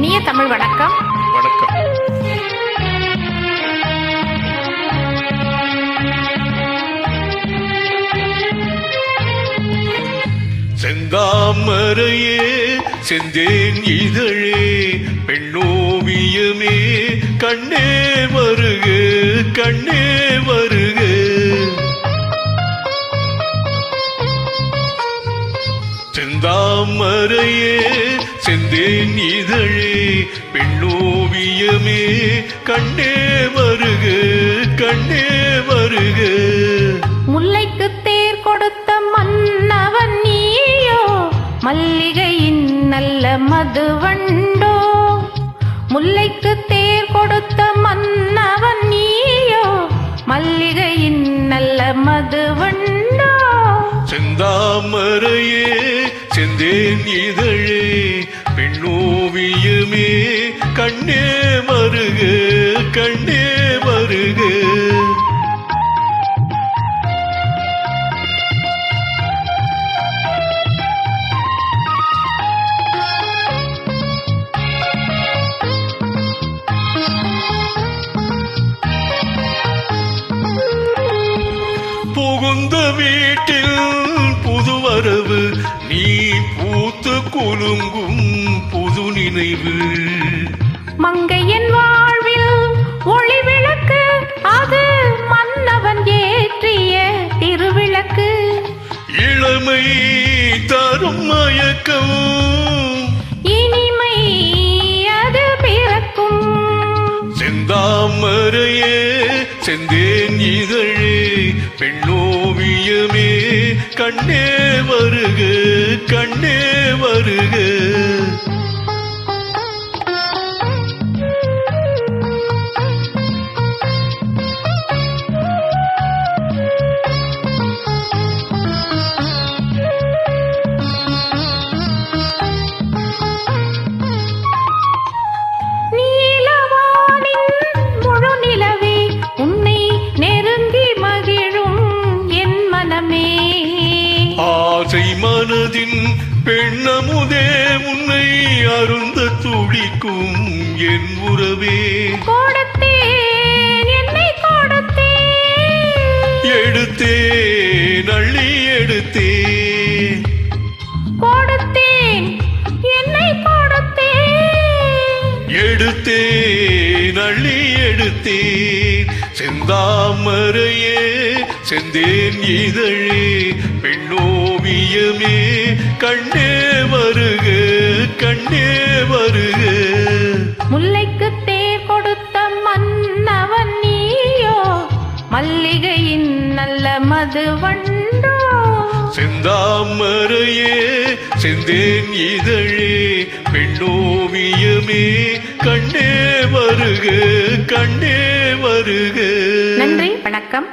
இனிய தமிழ் வணக்கம். வணக்கம். செந்தாமரையே செந்தேன் இதழே பெண்ணோவியமே கண்ணே வருக கண்ணே வருக. செந்தாமரையே செந்தேன் இதழே பெண்ணோவியமே கண்ணே வருக கண்ணே வருக. முல்லைக்கு தேர் கொடுத்த மன்னவன் நீயோ, மல்லிகையின் நல்ல மதுவண்டோ. முல்லைக்கு தேர் கொடுத்த மன்னவன் நீயோ, மல்லிகையின் நல்ல மதுவண்டோ. செந்தாமரையே செந்தேன் இதழே பெண்ணோவியமே கண்ணே வருக கண்ணே வருக. புகுந்த வீட்டில் புதுவரவு நீ பூத்து குலுங்கும் புது நினைவு. மங்கையன் வாழ்வில் ஒளி விளக்கு, அது மன்னவன் ஏற்றிய திருவிளக்கு. இளமை தரும் மயக்கம் இனிமை அது பிறக்கும். செந்தாமரையே செந்தேன் இதழே பெண்ணோவியமே கண்ணே வருக கண்ணே வருக. ஆசை மனதின் பெண்ணமுதே உன்னை அருந்த துடிக்கும் என் உறவே. கொடுத்தேன் என்னை கொடுத்தேன், எடுத்தேன் அள்ளி எடுத்தேன். கொடுத்தேன் என்னை கொடுத்தேன், எடுத்தேன் அள்ளி எடுத்தேன். செந்தாமரையே செந்தேன் இதழே பெண்ணோவியமே கண்ணே வருக கண்ணே வருக. முல்லைக்கு தேர் கொடுத்த மன்னவன் நீயோ, மல்லிகையின் நல்ல மதுவண்டோ. செந்தாமரையே செந்தேன் இதழே பெண்ணோவியமே கண்ணே வருக கண்ணே வருக. நன்றி, வணக்கம்.